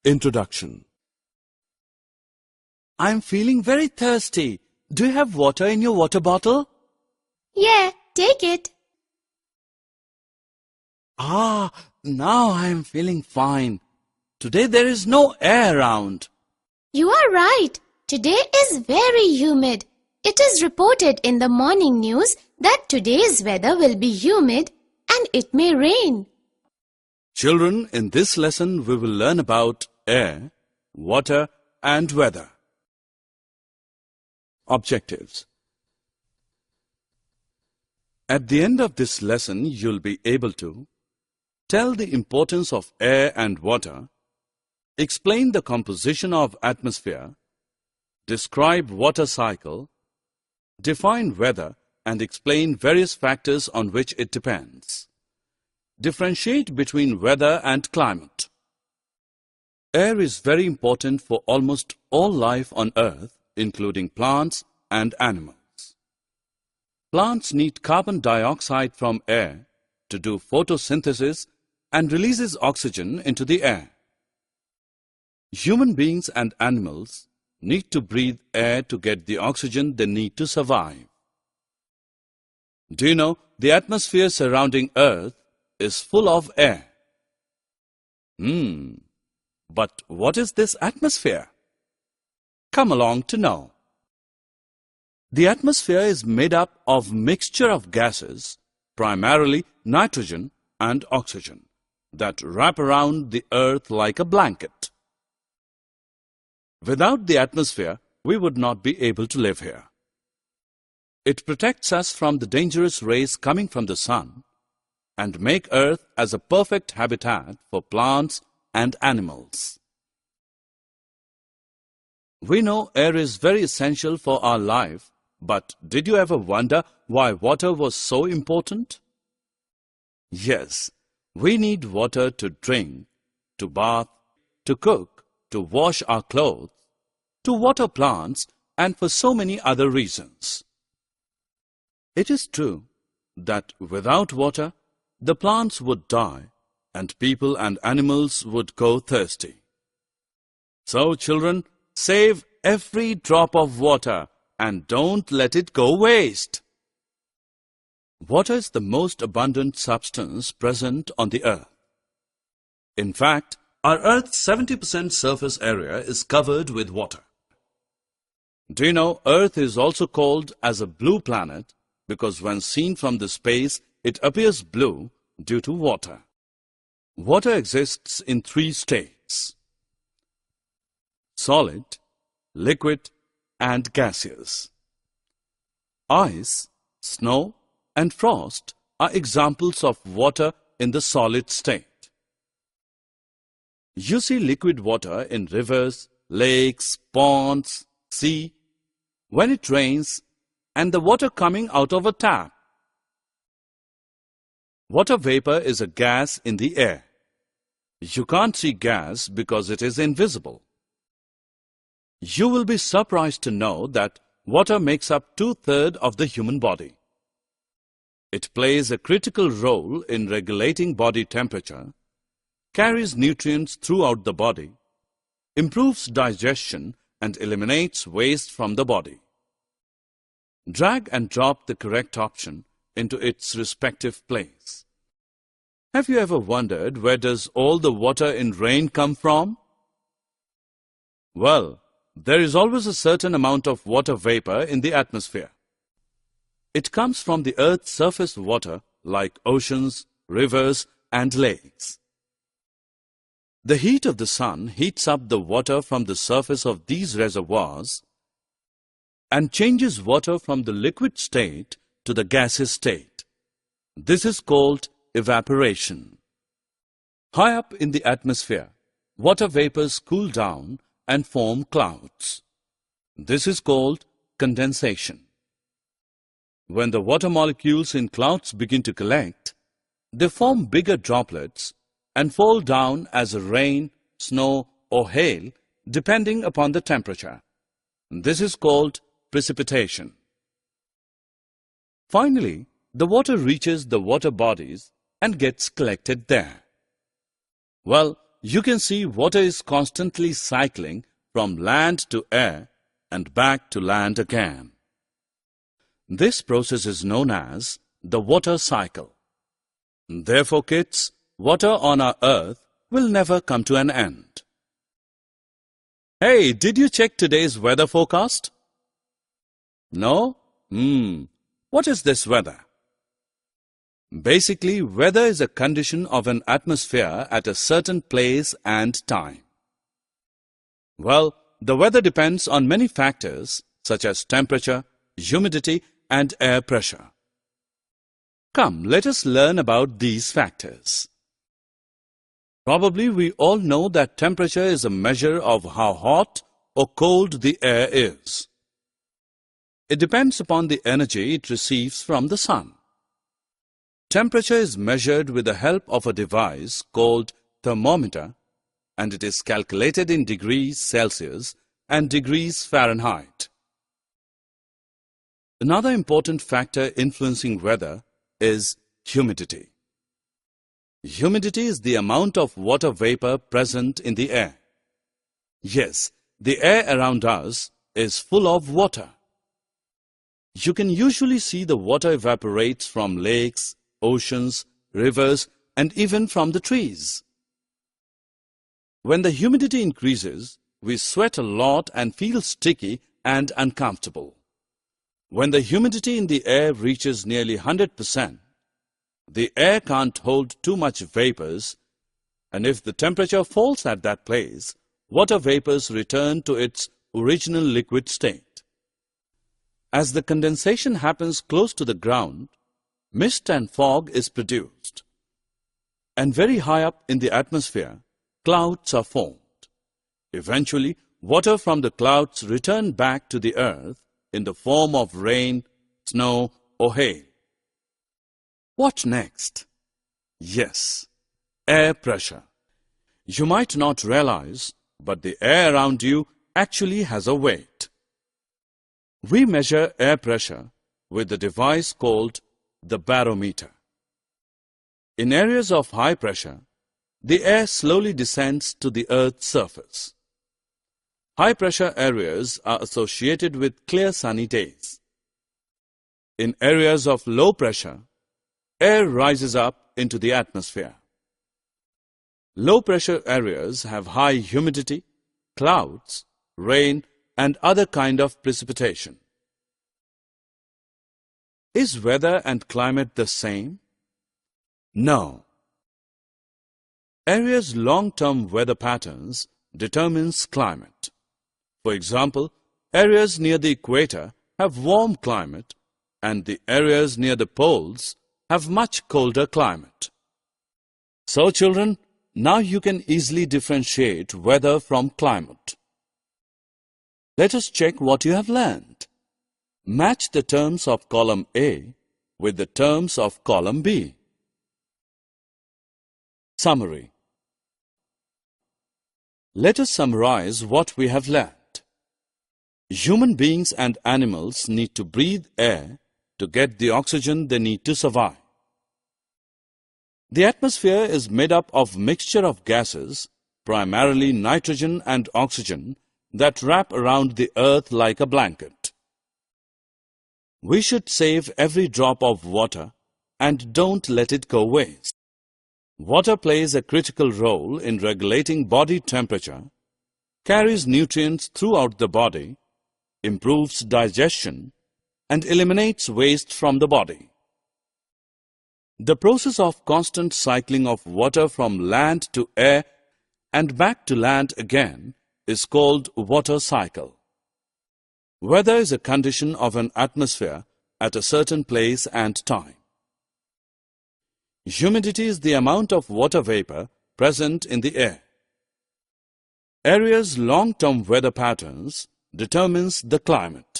Introduction. I'm feeling very thirsty. Do you have water in your water bottle? Yeah, take it. Now I'm feeling fine. Today there is no air around. You are right. Today is very humid. It is reported in the morning news that today's weather will be humid and it may rain. Children, in this lesson we will learn about air, water and weather. Objectives. At the end of this lesson, you'll be able to tell the importance of air and water, explain the composition of atmosphere, describe water cycle, define weather and explain various factors on which it depends. Differentiate between weather and climate. Air is very important for almost all life on earth, including plants and animals. Plants need carbon dioxide from air to do photosynthesis and releases oxygen into the air. Human beings and animals need to breathe air to get the oxygen they need to survive. Do you know the atmosphere surrounding Earth is full of air? But what is this atmosphere? Come along to know. The atmosphere is made up of mixture of gases, primarily nitrogen and oxygen, that wrap around the Earth like a blanket. Without the atmosphere, we would not be able to live here. It protects us from the dangerous rays coming from the sun and make Earth as a perfect habitat for plants and animals. We know air is very essential for our life, but did you ever wonder why water was so important? Yes, we need water to drink, to bath, to cook, to wash our clothes, to water plants, and for so many other reasons. It is true that without water, the plants would die and people and animals would go thirsty. So, children, save every drop of water and don't let it go waste. Water is the most abundant substance present on the earth. In fact, our Earth's 70% surface area is covered with water. Do you know Earth is also called as a blue planet because when seen from the space, it appears blue due to water. Water exists in three states: solid, liquid, and gaseous. Ice, snow, and frost are examples of water in the solid state. You see liquid water in rivers, lakes, ponds, sea, when it rains, and the water coming out of a tap. Water vapor is a gas in the air. You can't see gas because it is invisible. You will be surprised to know that water makes up 2/3 of the human body. It plays a critical role in regulating body temperature, carries nutrients throughout the body, improves digestion, and eliminates waste from the body. Drag and drop the correct option into its respective place. Have you ever wondered where does all the water in rain come from? Well, there is always a certain amount of water vapor in the atmosphere. It comes from the Earth's surface water like oceans, rivers, and lakes. The heat of the sun heats up the water from the surface of these reservoirs and changes water from the liquid state to the gaseous state. This is called evaporation. High up in the atmosphere, water vapors cool down and form clouds. This is called condensation. When the water molecules in clouds begin to collect, they form bigger droplets and fall down as rain, snow, or hail, depending upon the temperature. This is called precipitation. Finally, the water reaches the water bodies and gets collected there. Well, you can see water is constantly cycling from land to air and back to land again. This process is known as the water cycle. Therefore, kids, water on our earth will never come to an end. Hey, did you check today's weather forecast? No? What is this weather? Basically, weather is a condition of an atmosphere at a certain place and time. Well, the weather depends on many factors such as temperature, humidity, and air pressure. Come, let us learn about these factors. Probably we all know that temperature is a measure of how hot or cold the air is. It depends upon the energy it receives from the sun. Temperature is measured with the help of a device called thermometer, and it is calculated in degrees Celsius and degrees Fahrenheit. Another important factor influencing weather is humidity. Humidity is the amount of water vapor present in the air. Yes, the air around us is full of water. You can usually see the water evaporates from lakes, oceans, rivers, and even from the trees. When the humidity increases, we sweat a lot and feel sticky and uncomfortable. When the humidity in the air reaches nearly 100%, the air can't hold too much vapors, and if the temperature falls at that place, water vapors return to its original liquid state. As the condensation happens close to the ground, mist and fog is produced. And very high up in the atmosphere, clouds are formed. Eventually, water from the clouds return back to the earth in the form of rain, snow, or hail. What next? Yes, air pressure. You might not realize, but the air around you actually has a weight. We measure air pressure with the device called the barometer. In areas of high pressure, the air slowly descends to the Earth's surface. High pressure areas are associated with clear sunny days. In areas of low pressure, air rises up into the atmosphere. Low pressure areas have high humidity, clouds, rain, and other kind of precipitation. Is weather and climate the same? No. Areas' long-term weather patterns determines climate. For example, areas near the equator have warm climate, and the areas near the poles have much colder climate. So children, now you can easily differentiate weather from climate. Let us check what you have learned. Match the terms of column A with the terms of column B. Summary. Let us summarize what we have learned. Human beings and animals need to breathe air to get the oxygen they need to survive. The atmosphere is made up of mixture of gases, primarily nitrogen and oxygen, that wrap around the earth like a blanket. We should save every drop of water and don't let it go waste. Water plays a critical role in regulating body temperature, carries nutrients throughout the body, improves digestion, and eliminates waste from the body. The process of constant cycling of water from land to air and back to land again is called water cycle. Weather is a condition of an atmosphere at a certain place and time. Humidity is the amount of water vapor present in the air. Areas' long-term weather patterns determines the climate.